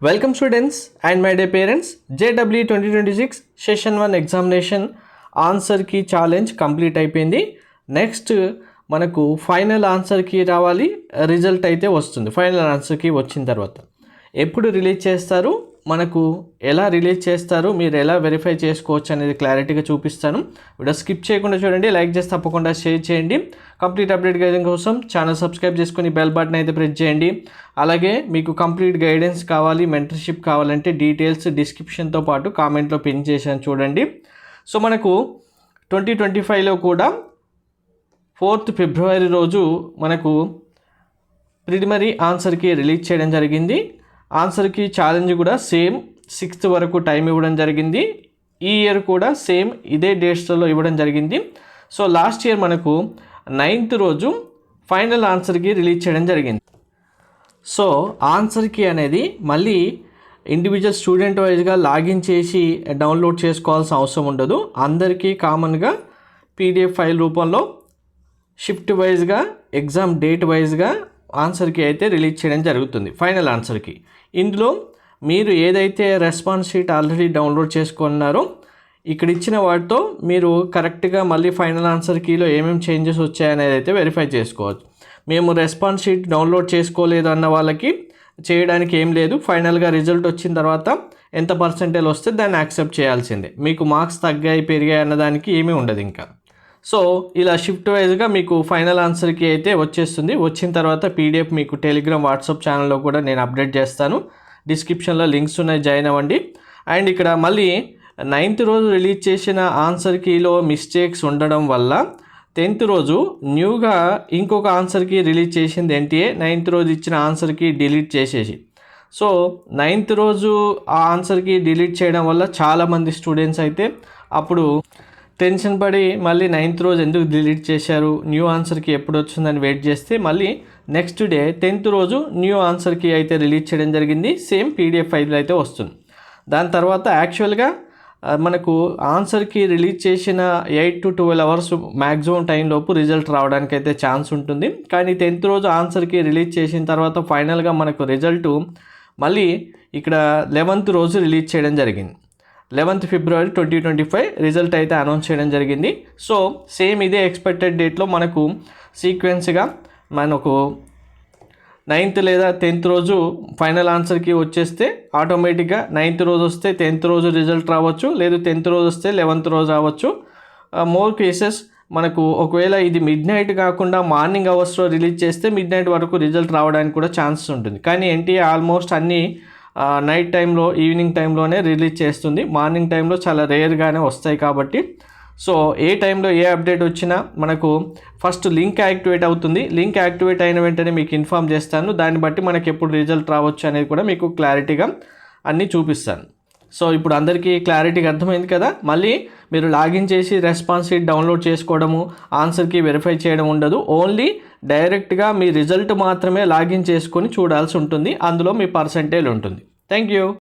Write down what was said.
Welcome students and my dear parents. JW 2026 Session 1 examination answer key challenge complete అయిపోయింది. Next మనకు final answer key రావాలి, result అయితే వస్తుంది. Final answer key వచ్చిన తర్వాత ఎప్పుడు రిలీజ్ చేస్తారు, మనకు ఎలా రిలీజ్ చేస్తారు, మీరు ఎలా వెరిఫై చేసుకోవచ్చు అనేది క్లారిటీగా చూపిస్తాను. వీడియో స్కిప్ చేయకుండా చూడండి, లైక్ చేసి తప్పకుండా షేర్ చేయండి. కంప్లీట్ అప్డేట్ గైడెన్స్ కోసం ఛానల్ సబ్స్క్రైబ్ చేసుకొని బెల్ బటన్ అయితే ప్రెస్ చేయండి. అలాగే మీకు కంప్లీట్ గైడెన్స్ కావాలి, మెంటర్షిప్ కావాలంటే డీటెయిల్స్ డిస్క్రిప్షన్తో పాటు కామెంట్లో పిన్ చేశాను చూడండి. సో మనకు 2025లో కూడా 4th ఫిబ్రవరి రోజు మనకు ప్రిలిమినరీ ఆన్సర్కి రిలీజ్ చేయడం జరిగింది. ఆన్సర్కి ఛాలెంజ్ కూడా సేమ్ 6th వరకు టైం ఇవ్వడం జరిగింది. ఈ ఇయర్ కూడా సేమ్ ఇదే డేట్స్లో ఇవ్వడం జరిగింది. సో లాస్ట్ ఇయర్ మనకు 9th రోజు ఫైనల్ ఆన్సర్కి రిలీజ్ చేయడం జరిగింది. సో ఆన్సర్కి అనేది మళ్ళీ ఇండివిజువల్ స్టూడెంట్ వైజ్గా లాగిన్ చేసి డౌన్లోడ్ చేసుకోవాల్సిన అవసరం ఉండదు. అందరికీ కామన్గా పీడిఎఫ్ ఫైల్ రూపంలో షిఫ్ట్ వైజ్గా ఎగ్జామ్ డేట్ వైజ్గా ఆన్సర్కి అయితే రిలీజ్ చేయడం జరుగుతుంది. ఫైనల్ ఆన్సర్కి ఇందులో మీరు ఏదైతే రెస్పాన్స్ షీట్ ఆల్రెడీ డౌన్లోడ్ చేసుకున్నారో ఇక్కడ ఇచ్చిన వాటితో మీరు కరెక్ట్గా మళ్ళీ ఫైనల్ ఆన్సర్ కీలో ఏమేమి చేంజెస్ వచ్చాయనేది అయితే వెరిఫై చేసుకోవచ్చు. మేము రెస్పాన్స్ షీట్ డౌన్లోడ్ చేసుకోలేదు అన్న వాళ్ళకి చేయడానికి ఏం లేదు. ఫైనల్గా రిజల్ట్ వచ్చిన తర్వాత ఎంత పర్సెంటేజ్ వస్తే దాన్ని యాక్సెప్ట్ చేయాల్సిందే. మీకు మార్క్స్ తగ్గాయి పెరిగాయి అన్నదానికి ఏమీ ఉండదు ఇంకా. సో ఇలా షిఫ్ట్ వైజ్గా మీకు ఫైనల్ ఆన్సర్కి అయితే వచ్చేస్తుంది. వచ్చిన తర్వాత పీడిఎఫ్ మీకు టెలిగ్రామ్ వాట్సాప్ ఛానల్లో కూడా నేను అప్డేట్ చేస్తాను. డిస్క్రిప్షన్లో లింక్స్ ఉన్నాయి, జాయిన్ అవ్వండి. అండ్ ఇక్కడ మళ్ళీ 9th రోజు రిలీజ్ చేసిన ఆన్సర్ కీలో మిస్టేక్స్ ఉండడం వల్ల 10th రోజు న్యూగా ఇంకొక ఆన్సర్కి రిలీజ్ చేసింది ఎన్టీఏ. 9th రోజు ఇచ్చిన ఆన్సర్కి డిలీట్ చేసేసి, సో 9th రోజు ఆ ఆన్సర్కి డిలీట్ చేయడం వల్ల చాలామంది స్టూడెంట్స్ అయితే అప్పుడు టెన్షన్ పడి మళ్ళీ 9th రోజు ఎందుకు డిలీట్ చేశారు, న్యూ ఆన్సర్కి ఎప్పుడు వచ్చిందని వెయిట్ చేస్తే మళ్ళీ నెక్స్ట్ డే 10th రోజు న్యూ ఆన్సర్కి అయితే రిలీజ్ చేయడం జరిగింది. సేమ్ పీడిఎఫ్ ఫైల్ అయితే వస్తుంది. దాని తర్వాత యాక్చువల్గా మనకు ఆన్సర్కి రిలీజ్ చేసిన 8 to 12 hours మ్యాక్సిమం టైంలోపు రిజల్ట్ రావడానికి అయితే ఛాన్స్ ఉంటుంది. కానీ 10th రోజు ఆన్సర్కి రిలీజ్ చేసిన తర్వాత ఫైనల్గా మనకు రిజల్ట్ మళ్ళీ ఇక్కడ 11th రోజు రిలీజ్ చేయడం జరిగింది. 11th ఫిబ్రవరి 2025 రిజల్ట్ అయితే అనౌన్స్ చేయడం జరిగింది. సో సేమ్ ఇదే ఎక్స్పెక్టెడ్ డేట్లో మనకు సీక్వెన్స్గా మనకు 9th లేదా 10th రోజు ఫైనల్ ఆన్సర్కి వచ్చేస్తే ఆటోమేటిక్గా 9th రోజు వస్తే 10th రోజు రిజల్ట్ రావచ్చు, లేదు 10th రోజు వస్తే 11th రోజు రావచ్చు. మోర్ కేసెస్ మనకు ఒకవేళ ఇది మిడ్ నైట్ కాకుండా మార్నింగ్ అవర్స్లో రిలీజ్ చేస్తే మిడ్ నైట్ వరకు రిజల్ట్ రావడానికి కూడా ఛాన్సెస్ ఉంటుంది. కానీ ఎన్టీఏ ఆల్మోస్ట్ అన్నీ నైట్ టైంలో ఈవినింగ్ టైంలోనే రిలీజ్ చేస్తుంది. మార్నింగ్ టైంలో చాలా రేర్గానే వస్తాయి కాబట్టి సో ఏ టైంలో ఏ అప్డేట్ వచ్చినా మనకు ఫస్ట్ లింక్ యాక్టివేట్ అవుతుంది. లింక్ యాక్టివేట్ అయిన వెంటనే మీకు ఇన్ఫామ్ చేస్తాను. దాన్ని బట్టి మనకి ఎప్పుడు రిజల్ట్ రావచ్చు అనేది కూడా మీకు క్లారిటీగా అన్నీ చూపిస్తాను. సో ఇప్పుడు అందరికీ క్లారిటీగా అర్థమైంది కదా. మళ్ళీ మీరు లాగిన్ చేసి రెస్పాన్స్ షీట్ డౌన్లోడ్ చేసుకోవడము, ఆన్సర్కి వెరిఫై చేయడం ఉండదు. ఓన్లీ డైరెక్ట్గా మీ రిజల్ట్ మాత్రమే లాగిన్ చేసుకొని చూడాల్సి ఉంటుంది. అందులో మీ పర్సెంటేజ్ ఉంటుంది. Thank you.